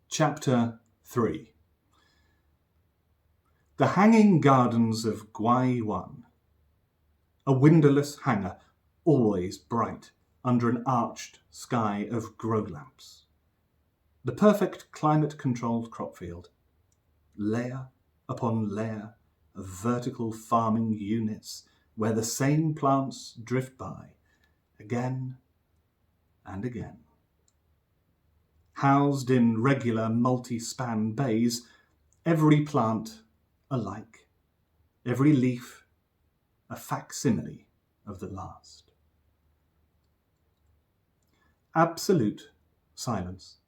Chapter 3. The Hanging Gardens of Gwai-Wan. A windowless hangar, always bright, under an arched sky of grow lamps. The perfect climate-controlled crop field. Layer upon layer of vertical farming units where the same plants drift by, again and again. Housed in regular multi-span bays, every plant alike, every leaf a facsimile of the last. Absolute silence.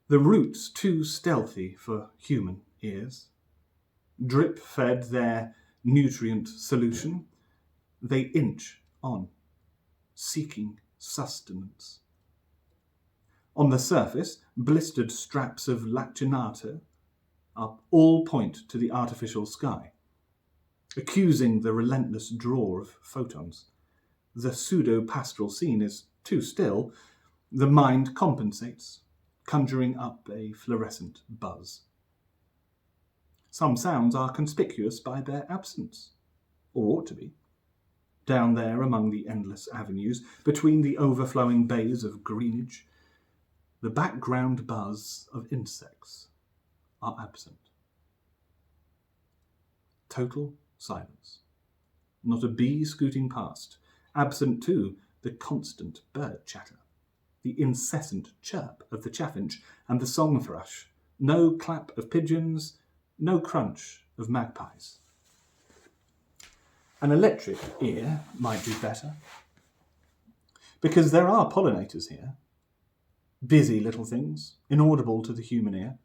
The roots too stealthy for human ears. Drip-fed their nutrient solution, they inch on, seeking sustenance. On the surface, blistered straps of lacinato all point to the artificial sky, accusing the relentless draw of photons. The pseudo-pastoral scene is too still. The mind compensates, conjuring up a fluorescent buzz. Some sounds are conspicuous by their absence, or ought to be. Down there among the endless avenues, between the overflowing bays of greenage, the background buzz of insects are absent. Total silence. Not a bee scooting past. Absent, too, the constant bird chatter, the incessant chirp of the chaffinch and the song thrush. No clap of pigeons, no crunch of magpies. An electric ear might do better, because there are pollinators here. Busy little things, inaudible to the human ear.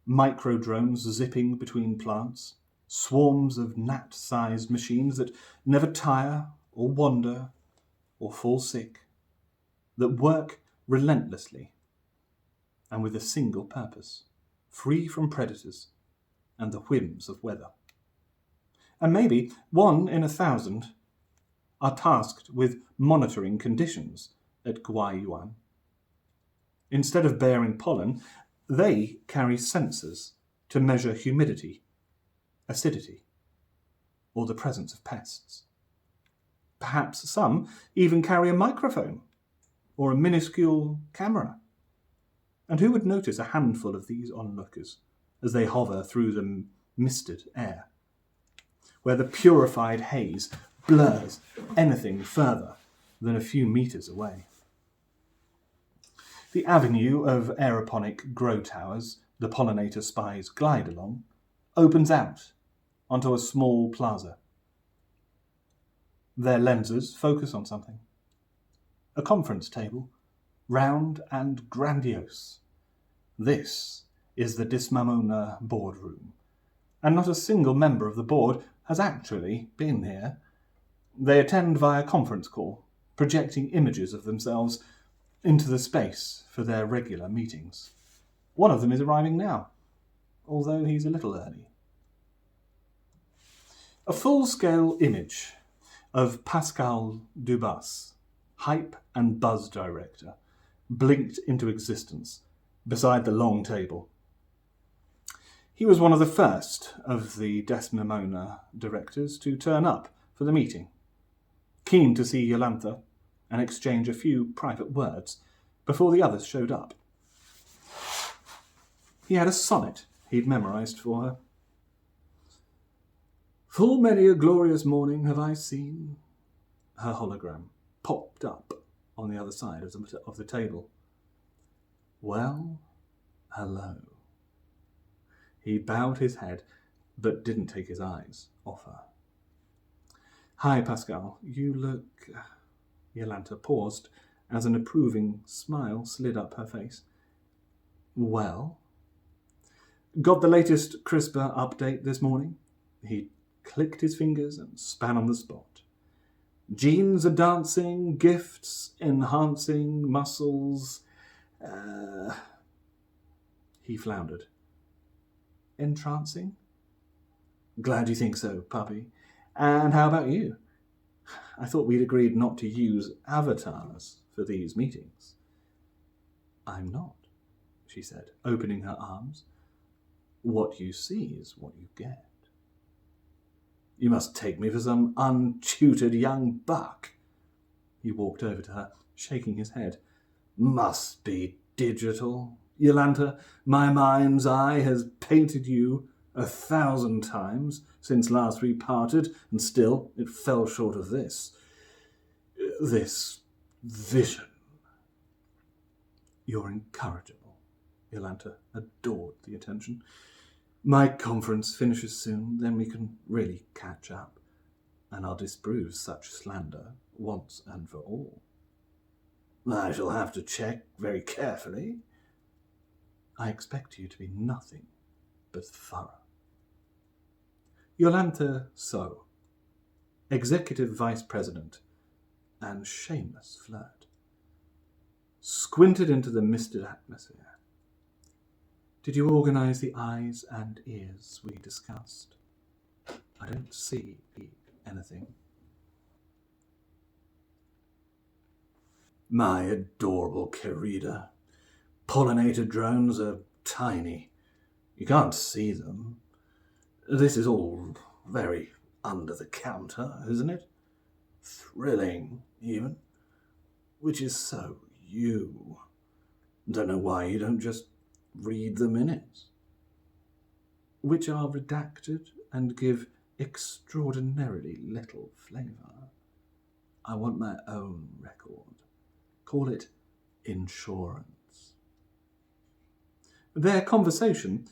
Micro-drones zipping between plants. Swarms of gnat-sized machines that never tire or wander or fall sick. That work relentlessly and with a single purpose. Free from predators and the whims of weather. And maybe 1 in 1,000 are tasked with monitoring conditions at Gwai-Wan. Instead of bearing pollen, they carry sensors to measure humidity, acidity, or the presence of pests. Perhaps some even carry a microphone or a minuscule camera. And who would notice a handful of these onlookers as they hover through the misted air, where the purified haze blurs anything further than a few metres away? The avenue of aeroponic grow towers the pollinator spies glide along opens out onto a small plaza. Their lenses focus on something. A conference table, round and grandiose. This is the Dismamona boardroom, and not a single member of the board has actually been here. They attend via conference call, projecting images of themselves into the space for their regular meetings. One of them is arriving now, although he's a little early. A full-scale image of Pascal Dubas, hype and buzz director, blinked into existence beside the long table. He was one of the first of the Desdemona directors to turn up for the meeting, keen to see Jolantha and exchange a few private words before the others showed up. He had a sonnet he'd memorised for her. Full many a glorious morning have I seen. Her hologram popped up on the other side of the table. Well, hello. He bowed his head, but didn't take his eyes off her. Hi, Pascal. You look... Jolantha paused as an approving smile slid up her face. Well? Got the latest CRISPR update this morning? He clicked his fingers and span on the spot. Genes are dancing, gifts enhancing, muscles... He floundered. Entrancing? Glad you think so, puppy. And how about you? I thought we'd agreed not to use avatars for these meetings. I'm not, she said, opening her arms. What you see is what you get. You must take me for some untutored young buck. He walked over to her, shaking his head. Must be digital. Jolanta, my mind's eye has painted you 1,000 times since last we parted, and still it fell short of this vision. You're incorrigible. Jolanta adored the attention. My conference finishes soon, then we can really catch up, and I'll disprove such slander once and for all. I shall have to check very carefully. I expect you to be nothing but thorough. Jolanta So, Executive Vice President and shameless flirt, squinted into the misted atmosphere. Did you organise the eyes and ears we discussed? I don't see anything. My adorable querida, pollinator drones are tiny. You can't see them. This is all very under the counter, isn't it? Thrilling, even. Which is so you. Don't know why you don't just read the minutes, which are redacted and give extraordinarily little flavour. I want my own record. Call it insurance. Their conversation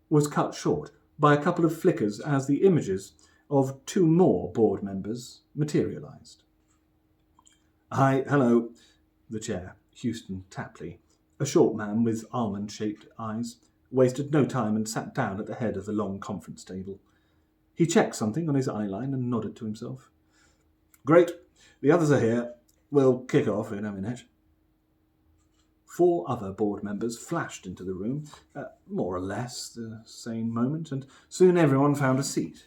was cut short by a couple of flickers as the images of 2 more board members materialised. Hi, hello, the chair, Houston Tapley, a short man with almond-shaped eyes, wasted no time and sat down at the head of the long conference table. He checked something on his eyeline and nodded to himself. Great, the others are here. We'll kick off in a minute. 4 other board members flashed into the room at more or less the same moment, and soon everyone found a seat.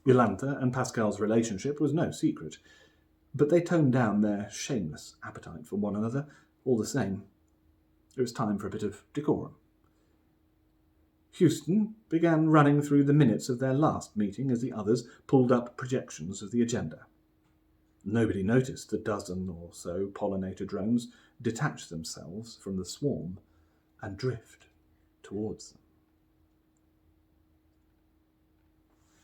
Jolanta and Pascal's relationship was no secret, but they toned down their shameless appetite for one another all the same. It was time for a bit of decorum. Houston began running through the minutes of their last meeting as the others pulled up projections of the agenda. Nobody noticed the dozen or so pollinator drones detach themselves from the swarm and drift towards them.